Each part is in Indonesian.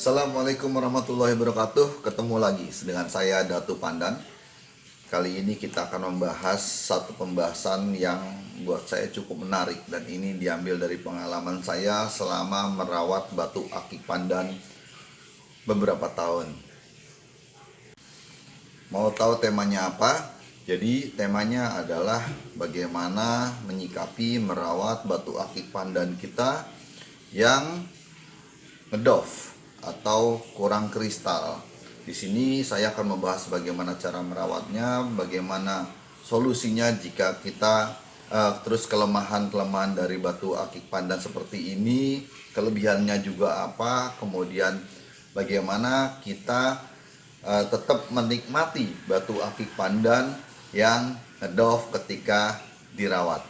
Assalamualaikum warahmatullahi wabarakatuh. Ketemu lagi dengan saya Datu Pandan. Kali ini kita akan membahas satu pembahasan yang buat saya cukup menarik, dan ini diambil dari pengalaman saya selama merawat batu akik pandan beberapa tahun. Mau tahu temanya apa? Jadi temanya adalah bagaimana menyikapi merawat batu akik pandan kita yang ngedov atau kurang kristal. Di sini saya akan membahas bagaimana cara merawatnya, bagaimana solusinya jika kita terus kelemahan-kelemahan dari batu akik pandan seperti ini, kelebihannya juga apa, kemudian bagaimana kita tetap menikmati batu akik pandan yang ngedov ketika dirawat.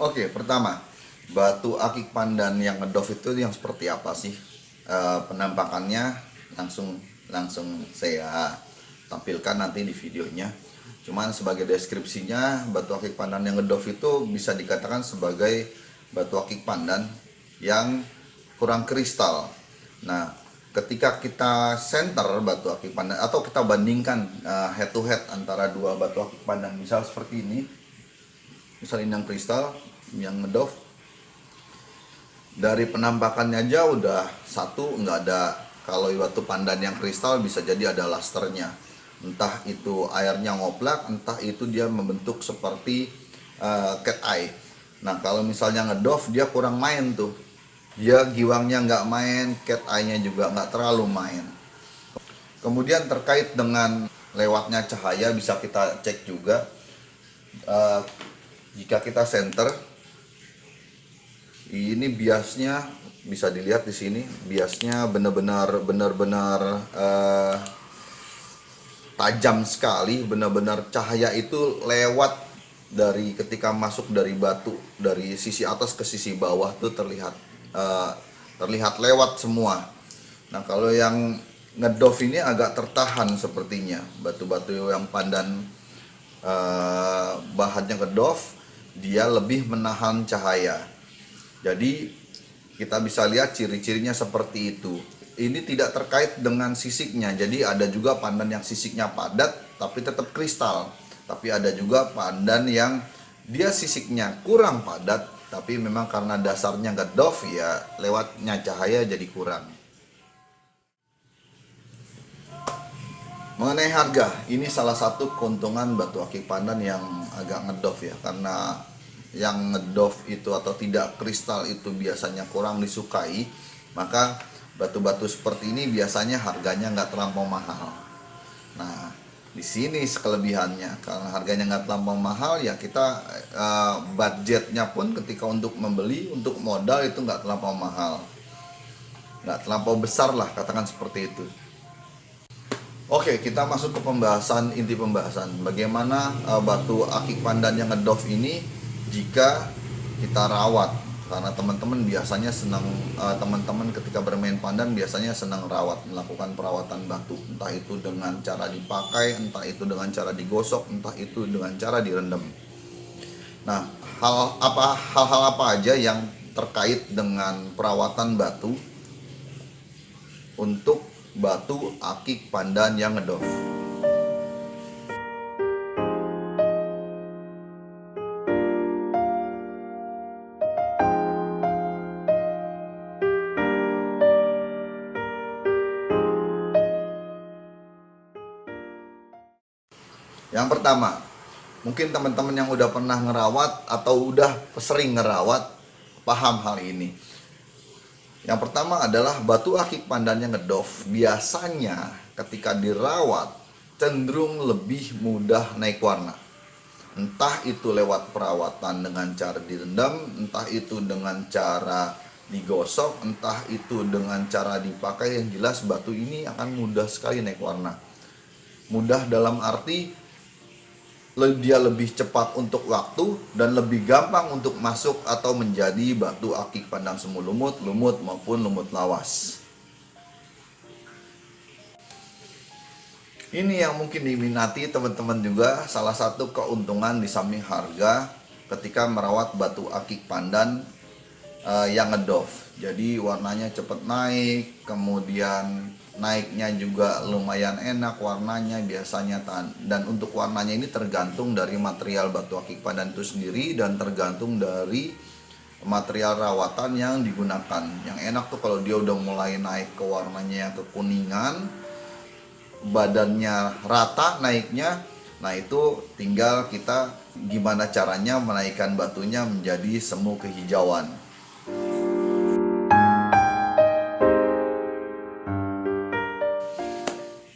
Oke, pertama, batu akik pandan yang ngedov itu yang seperti apa sih? Penampakannya langsung saya tampilkan nanti di videonya. Cuman sebagai deskripsinya, batu akik pandan yang ngedov itu bisa dikatakan sebagai batu akik pandan yang kurang kristal. Nah, ketika kita center batu akik pandan atau kita bandingkan head to head antara dua batu akik pandan, misal seperti ini, misal ini yang kristal, yang ngedov, dari penampakannya aja udah satu nggak ada. Kalau batu pandan yang kristal bisa jadi ada lasternya, entah itu airnya ngoplak, entah itu dia membentuk seperti cat eye. Nah, kalau misalnya ngedov dia kurang main tuh, dia giwangnya nggak main, cat eye-nya juga nggak terlalu main. Kemudian terkait dengan lewatnya cahaya bisa kita cek juga. Jika kita center, ini biasnya bisa dilihat di sini, biasnya benar-benar tajam sekali, benar-benar cahaya itu lewat dari ketika masuk dari batu, dari sisi atas ke sisi bawah tuh terlihat lewat semua. Nah, kalau yang ngedov ini agak tertahan sepertinya, batu-batu yang pandan bahannya ngedov dia lebih menahan cahaya. Jadi kita bisa lihat ciri-cirinya seperti itu. Ini tidak terkait dengan sisiknya. Jadi ada juga pandan yang sisiknya padat tapi tetap kristal. Tapi ada juga pandan yang dia sisiknya kurang padat tapi memang karena dasarnya ngedov, ya lewatnya cahaya jadi kurang. Mengenai harga, ini salah satu keuntungan batu akik pandan yang agak ngedov ya, karena yang ngedov itu atau tidak kristal itu biasanya kurang disukai, maka batu-batu seperti ini biasanya harganya nggak terlampau mahal. Nah, di sini kelebihannya, karena harganya nggak terlampau mahal, ya kita budgetnya pun ketika untuk membeli, untuk modal itu nggak terlampau mahal, nggak terlampau besar lah, katakan seperti itu. Oke, kita masuk ke pembahasan, inti pembahasan bagaimana batu akik pandan yang ngedov ini jika kita rawat. Karena teman-teman biasanya senang, teman-teman ketika bermain pandan biasanya senang rawat, melakukan perawatan batu, entah itu dengan cara dipakai, entah itu dengan cara digosok, entah itu dengan cara direndam. Nah, hal-hal apa aja yang terkait dengan perawatan batu untuk batu akik pandan yang ngedov? Yang pertama, mungkin teman-teman yang udah pernah ngerawat atau udah sering ngerawat paham hal ini. Yang pertama adalah batu akik pandan yang ngedov biasanya ketika dirawat cenderung lebih mudah naik warna. Entah itu lewat perawatan dengan cara direndam, entah itu dengan cara digosok, entah itu dengan cara dipakai, yang jelas batu ini akan mudah sekali naik warna. Mudah dalam arti dia lebih cepat untuk waktu dan lebih gampang untuk masuk atau menjadi batu akik pandan semu lumut maupun lumut lawas. Ini yang mungkin diminati teman-teman juga, salah satu keuntungan di samping harga ketika merawat batu akik pandan yang ngedove. Jadi warnanya cepet naik, kemudian naiknya juga lumayan enak warnanya biasanya. Dan untuk warnanya ini tergantung dari material batu akik pandan itu sendiri dan tergantung dari material rawatan yang digunakan. Yang enak tuh kalau dia udah mulai naik ke warnanya yang kekuningan, badannya rata naiknya. Nah itu tinggal kita gimana caranya menaikkan batunya menjadi semu kehijauan.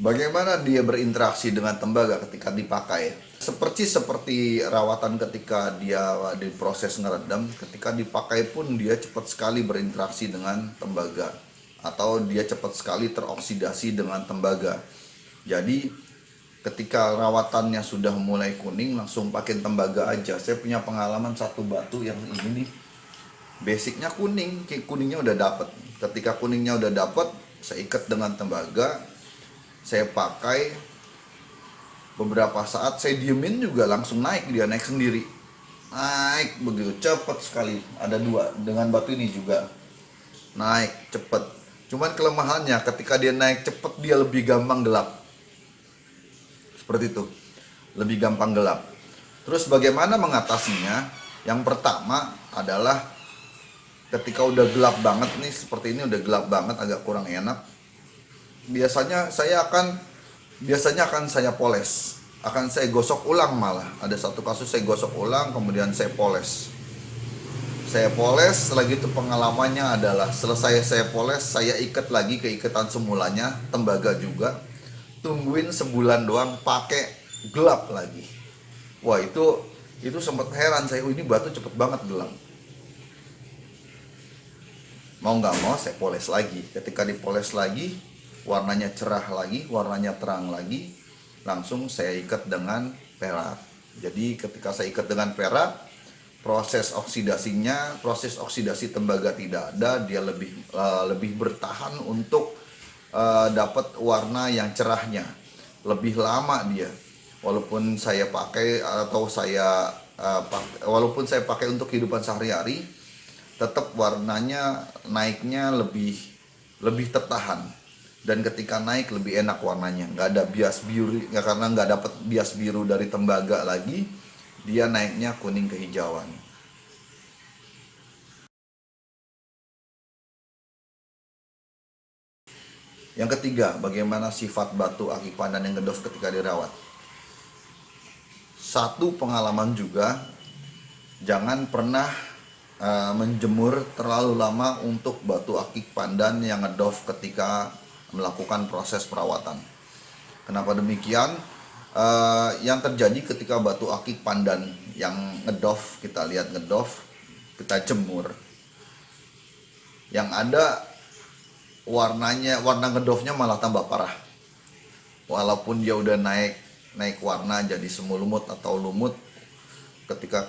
Bagaimana dia berinteraksi dengan tembaga ketika dipakai? Seperti rawatan ketika dia diproses ngeredam, ketika dipakai pun dia cepat sekali berinteraksi dengan tembaga, atau dia cepat sekali teroksidasi dengan tembaga. Jadi ketika rawatannya sudah mulai kuning, langsung pakai tembaga aja. Saya punya pengalaman satu batu yang ini nih, basicnya kuning, kuningnya udah dapet. Ketika kuningnya udah dapet, saya ikat dengan tembaga, saya pakai beberapa saat, saya diemin juga langsung naik, dia naik sendiri, naik begitu cepat sekali. Ada dua dengan batu ini juga naik cepat. Cuman kelemahannya ketika dia naik cepat dia lebih gampang gelap, seperti itu, lebih gampang gelap. Terus bagaimana mengatasinya? Yang pertama adalah ketika udah gelap banget nih, seperti ini udah gelap banget, agak kurang enak, biasanya akan saya poles, akan saya gosok ulang. Malah ada satu kasus saya gosok ulang kemudian saya poles. Setelah gitu pengalamannya adalah selesai saya poles, saya ikat lagi ke ikatan semulanya, tembaga juga, tungguin sebulan doang, pakai gelap lagi. Wah itu sempat heran saya, ini batu cepet banget gelap. Mau nggak mau saya poles lagi. Ketika dipoles lagi, warnanya cerah lagi, warnanya terang lagi, langsung saya ikat dengan perak. Jadi ketika saya ikat dengan perak, proses oksidasi tembaga tidak ada, dia lebih bertahan untuk dapat warna yang cerahnya, lebih lama dia. Walaupun saya pakai untuk kehidupan sehari-hari, tetap warnanya naiknya lebih tertahan. Dan ketika naik lebih enak warnanya, nggak ada bias biru, karena nggak dapat bias biru dari tembaga lagi, dia naiknya kuning kehijauan. Yang ketiga, bagaimana sifat batu akik pandan yang ngedove ketika dirawat? Satu pengalaman juga, jangan pernah menjemur terlalu lama untuk batu akik pandan yang ngedove ketika melakukan proses perawatan. Kenapa demikian? Yang terjadi ketika batu akik pandan yang ngedove, kita lihat ngedove, kita jemur, yang ada warna ngedove-nya malah tambah parah. Walaupun dia udah naik warna jadi semu lumut atau lumut, ketika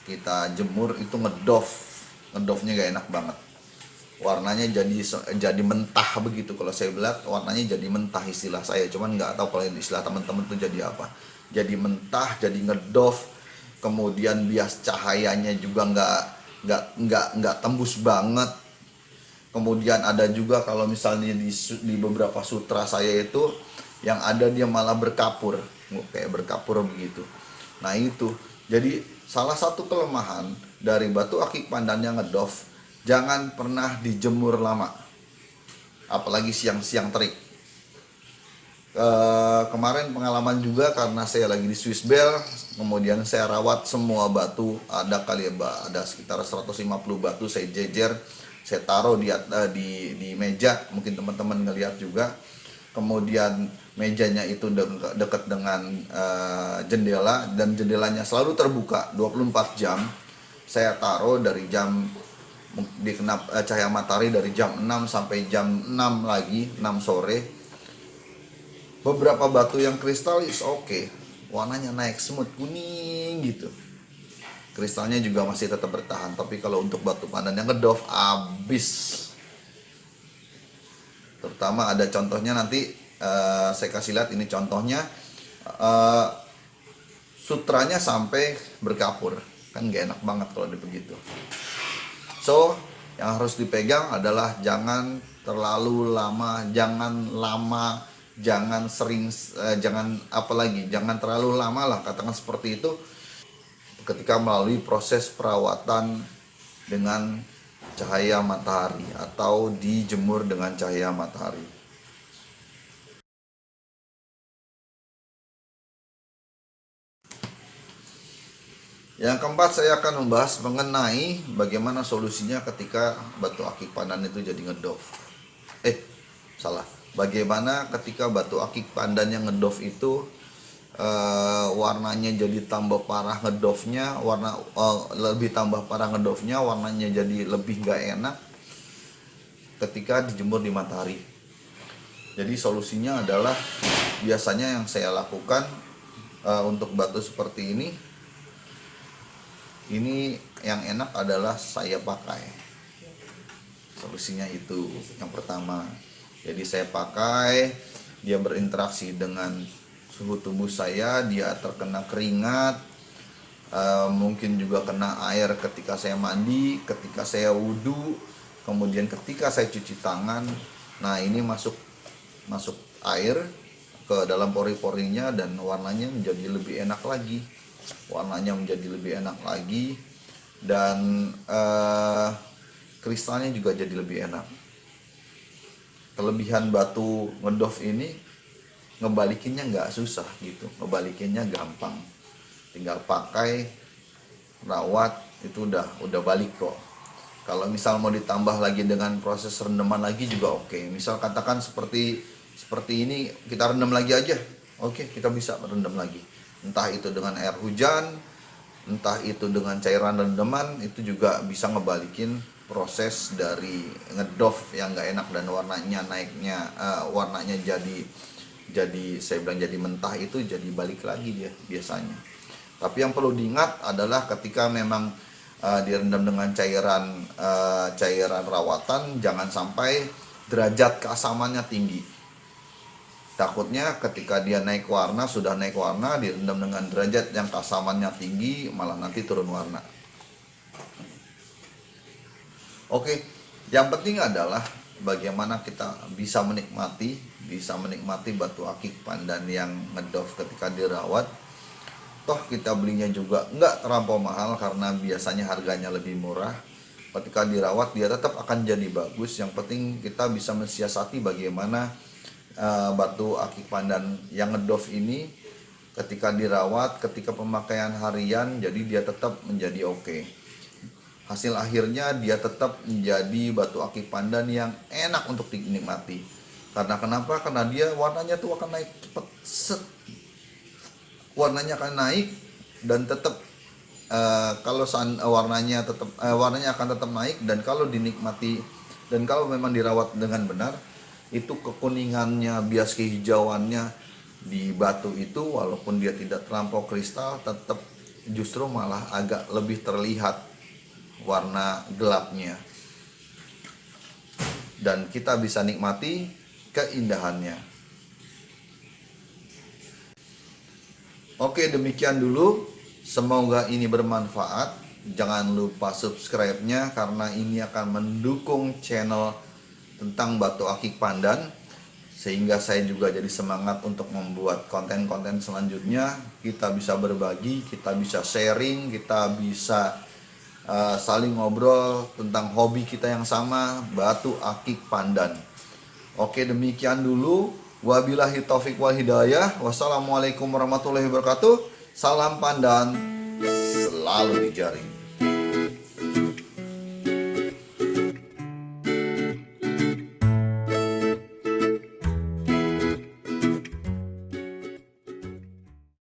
kita jemur itu ngedove-nya gak enak banget. Warnanya jadi mentah begitu. Kalau saya lihat warnanya jadi mentah, istilah saya, cuman nggak tahu kalau istilah teman-teman itu jadi apa. Jadi mentah, jadi ngedove, kemudian bias cahayanya juga nggak tembus banget. Kemudian ada juga kalau misalnya di beberapa sutra saya itu yang ada dia malah berkapur, kayak berkapur begitu. Nah itu jadi salah satu kelemahan dari batu akik pandan yang ngedove, jangan pernah dijemur lama, apalagi siang-siang terik. Kemarin pengalaman juga karena saya lagi di Swiss Bell, kemudian saya rawat semua batu, ada sekitar 150 batu saya jejer, saya taruh di meja, mungkin teman-teman ngelihat juga. Kemudian mejanya itu dekat dengan jendela, dan jendelanya selalu terbuka 24 jam. Saya taruh dari jam dikenap cahaya matahari dari jam 6 sampai jam 6 lagi, 6 sore. Beberapa batu yang kristal is oke, warnanya naik smooth kuning gitu, kristalnya juga masih tetap bertahan. Tapi kalau untuk batu pandan yang ngedove abis. Terutama ada contohnya nanti, saya kasih lihat ini contohnya, sutranya sampai berkapur, kan gak enak banget kalau begitu. So yang harus dipegang adalah jangan terlalu lama, jangan sering, jangan terlalu lama lah, katakan seperti itu, ketika melalui proses perawatan dengan cahaya matahari atau dijemur dengan cahaya matahari. Yang keempat, saya akan membahas mengenai bagaimana solusinya ketika batu akik pandan itu jadi ngedov. Bagaimana ketika batu akik pandan yang ngedov itu warnanya jadi tambah parah ngedovnya, lebih tambah parah ngedovnya, warnanya jadi lebih gak enak ketika dijemur di matahari. Jadi solusinya adalah, biasanya yang saya lakukan untuk batu seperti ini yang enak adalah saya pakai. Solusinya itu yang pertama. Jadi saya pakai, dia berinteraksi dengan suhu tubuh saya, dia terkena keringat, mungkin juga kena air ketika saya mandi, ketika saya wudhu, kemudian ketika saya cuci tangan. Nah, ini masuk air ke dalam pori-porinya dan warnanya menjadi lebih enak lagi. Dan kristalnya juga jadi lebih enak. Kelebihan batu ngedov ini, ngebalikinnya nggak susah gitu, ngebalikinnya gampang, tinggal pakai, rawat, itu udah balik kok. Kalau misal mau ditambah lagi dengan proses rendaman lagi juga oke. Misal katakan seperti ini, kita rendam lagi aja, oke, kita bisa rendam lagi, entah itu dengan air hujan, entah itu dengan cairan rendaman, itu juga bisa ngebalikin proses dari ngedov yang nggak enak dan warnanya jadi saya bilang jadi mentah, itu jadi balik lagi dia biasanya. Tapi yang perlu diingat adalah ketika memang direndam dengan cairan rawatan, jangan sampai derajat keasamannya tinggi. Takutnya ketika dia sudah naik warna, direndam dengan derajat yang keasamannya tinggi, malah nanti turun warna. Oke, yang penting adalah bagaimana kita bisa menikmati batu akik pandan yang ngedov ketika dirawat. Toh kita belinya juga nggak terlampau mahal karena biasanya harganya lebih murah. Ketika dirawat dia tetap akan jadi bagus. Yang penting kita bisa mensiasati bagaimana batu akik pandan yang ngedov ini ketika dirawat, ketika pemakaian harian, jadi dia tetap menjadi oke. Hasil akhirnya dia tetap menjadi batu akik pandan yang enak untuk dinikmati. Karena kenapa? Karena dia warnanya tuh akan naik cepet, warnanya akan naik dan tetap warnanya akan tetap naik, dan kalau dinikmati dan kalau memang dirawat dengan benar, itu kekuningannya, bias kehijauannya di batu itu walaupun dia tidak terlampau kristal, tetap justru malah agak lebih terlihat warna gelapnya, dan kita bisa nikmati keindahannya. Oke, demikian dulu, semoga ini bermanfaat. Jangan lupa subscribe-nya karena ini akan mendukung channel tentang batu akik pandan, sehingga saya juga jadi semangat untuk membuat konten-konten selanjutnya. Kita bisa berbagi, kita bisa sharing, kita bisa saling ngobrol tentang hobi kita yang sama, batu akik pandan. Oke, demikian dulu. Wabillahi taufik wal hidayah. Wassalamualaikum warahmatullahi wabarakatuh. Salam pandan selalu di jari.